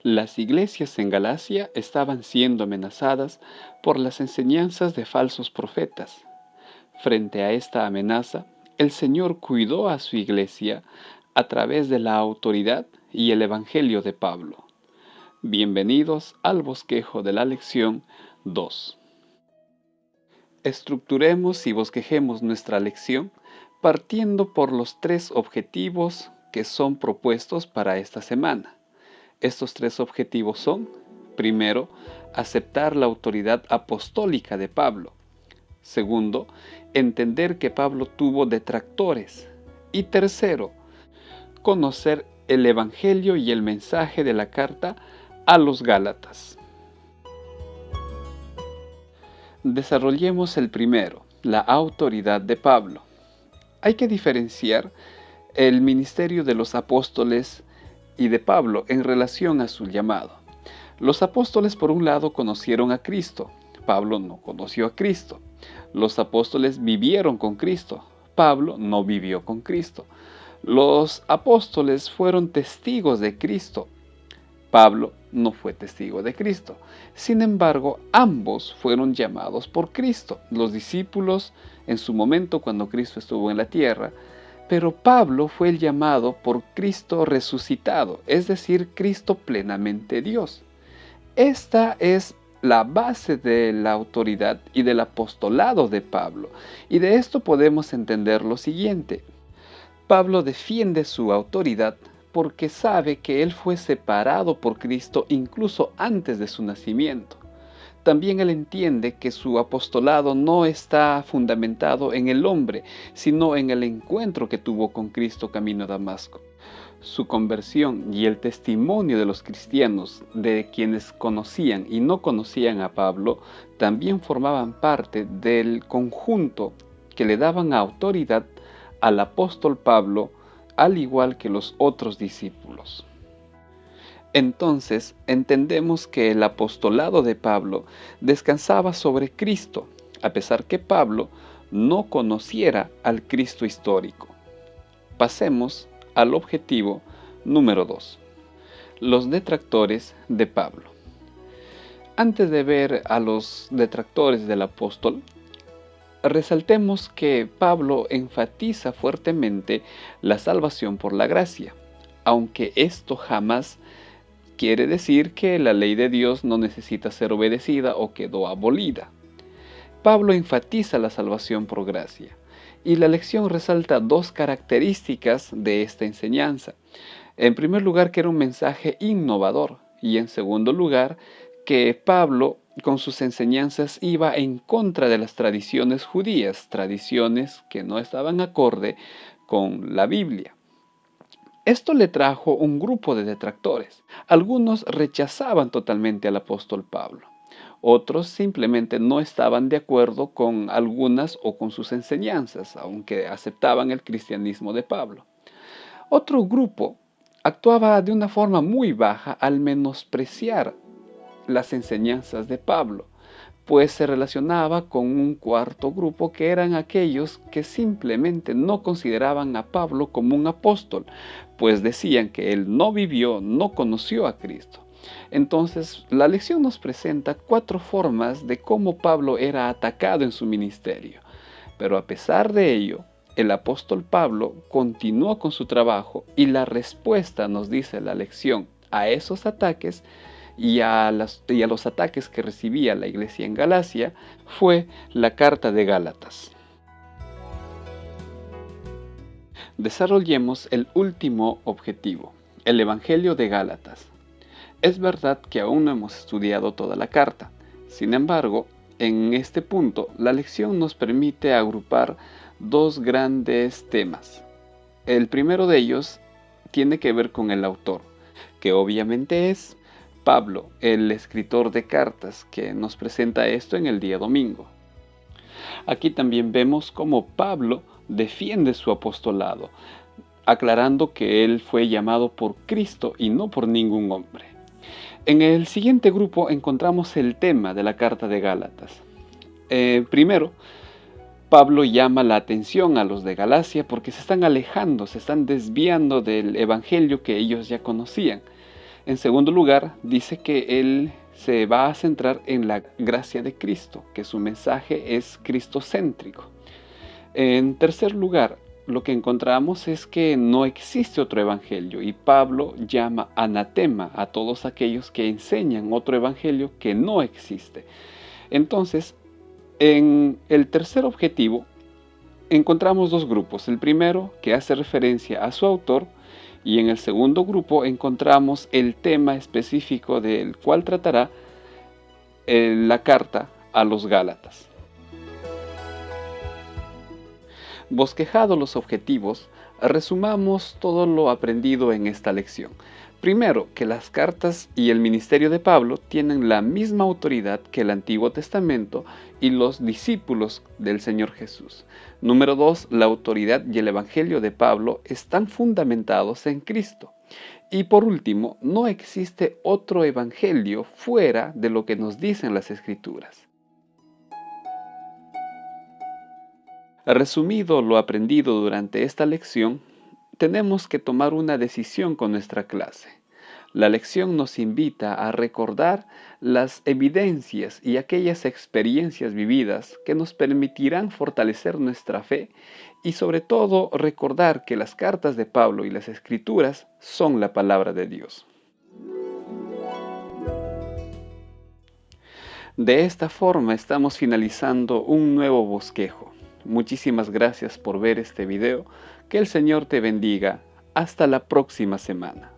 Las iglesias en Galacia estaban siendo amenazadas por las enseñanzas de falsos profetas. Frente a esta amenaza, el Señor cuidó a su iglesia a través de la autoridad y el Evangelio de Pablo. Bienvenidos al bosquejo de la lección 2. Estructuremos y bosquejemos nuestra lección partiendo por los 3 objetivos que son propuestos para esta semana. Estos 3 objetivos son, primero, aceptar la autoridad apostólica de Pablo. Segundo, entender que Pablo tuvo detractores. Y tercero, conocer el Evangelio y el mensaje de la carta a los Gálatas. Desarrollemos el primero, la autoridad de Pablo. Hay que diferenciar el ministerio de los apóstoles y de Pablo en relación a su llamado. Los apóstoles, por un lado, conocieron a Cristo. Pablo no conoció a Cristo. Los apóstoles vivieron con Cristo. Pablo no vivió con Cristo. Los apóstoles fueron testigos de Cristo. Pablo no fue testigo de Cristo. Sin embargo, ambos fueron llamados por Cristo, los discípulos en su momento cuando Cristo estuvo en la tierra, pero Pablo fue el llamado por Cristo resucitado, es decir, Cristo plenamente Dios. Esta es la base de la autoridad y del apostolado de Pablo, y de esto podemos entender lo siguiente. Pablo defiende su autoridad porque sabe que él fue separado por Cristo incluso antes de su nacimiento. También él entiende que su apostolado no está fundamentado en el hombre, sino en el encuentro que tuvo con Cristo camino a Damasco. Su conversión y el testimonio de los cristianos, de quienes conocían y no conocían a Pablo, también formaban parte del conjunto que le daban autoridad al apóstol Pablo, al igual que los otros discípulos. Entonces, entendemos que el apostolado de Pablo descansaba sobre Cristo, a pesar que Pablo no conociera al Cristo histórico. Pasemos al objetivo número 2. Los detractores de Pablo. Antes de ver a los detractores del apóstol, resaltemos que Pablo enfatiza fuertemente la salvación por la gracia, aunque esto jamás quiere decir que la ley de Dios no necesita ser obedecida o quedó abolida. Pablo enfatiza la salvación por gracia, y la lección resalta 2 características de esta enseñanza. En primer lugar, que era un mensaje innovador, y en segundo lugar, que Pablo con sus enseñanzas iba en contra de las tradiciones judías, tradiciones que no estaban acorde con la Biblia. Esto le trajo un grupo de detractores. Algunos rechazaban totalmente al apóstol Pablo. Otros simplemente no estaban de acuerdo con algunas o con sus enseñanzas, aunque aceptaban el cristianismo de Pablo. Otro grupo actuaba de una forma muy baja al menospreciar las enseñanzas de Pablo, pues se relacionaba con un cuarto grupo que eran aquellos que simplemente no consideraban a Pablo como un apóstol, pues decían que él no vivió, no conoció a Cristo. Entonces, la lección nos presenta 4 formas de cómo Pablo era atacado en su ministerio, pero a pesar de ello, el apóstol Pablo continuó con su trabajo y la respuesta, nos dice la lección, a esos ataques y a los ataques que recibía la iglesia en Galacia fue la carta de Gálatas. Desarrollemos el último objetivo, el Evangelio de Gálatas. Es verdad que aún no hemos estudiado toda la carta. Sin embargo, en este punto, la lección nos permite agrupar 2 grandes temas. El primero de ellos tiene que ver con el autor, que obviamente es Pablo, el escritor de cartas, que nos presenta esto en el día domingo. Aquí también vemos cómo Pablo defiende su apostolado, aclarando que él fue llamado por Cristo y no por ningún hombre. En el siguiente grupo encontramos el tema de la carta de Gálatas. Primero, Pablo llama la atención a los de Galacia porque se están alejando, se están desviando del evangelio que ellos ya conocían. En segundo lugar, dice que él se va a centrar en la gracia de Cristo, que su mensaje es cristocéntrico. En tercer lugar, lo que encontramos es que no existe otro evangelio y Pablo llama anatema a todos aquellos que enseñan otro evangelio que no existe. Entonces, en el tercer objetivo encontramos dos grupos. El primero, que hace referencia a su autor, y en el segundo grupo encontramos el tema específico del cual tratará la carta a los Gálatas. Bosquejados los objetivos, resumamos todo lo aprendido en esta lección. Primero, que las cartas y el ministerio de Pablo tienen la misma autoridad que el Antiguo Testamento y los discípulos del Señor Jesús. Número 2, la autoridad y el evangelio de Pablo están fundamentados en Cristo. Y por último, no existe otro evangelio fuera de lo que nos dicen las Escrituras. Resumido lo aprendido durante esta lección, tenemos que tomar una decisión con nuestra clase. La lección nos invita a recordar las evidencias y aquellas experiencias vividas que nos permitirán fortalecer nuestra fe y sobre todo recordar que las cartas de Pablo y las Escrituras son la palabra de Dios. De esta forma estamos finalizando un nuevo bosquejo. Muchísimas gracias por ver este video. Que el Señor te bendiga. Hasta la próxima semana.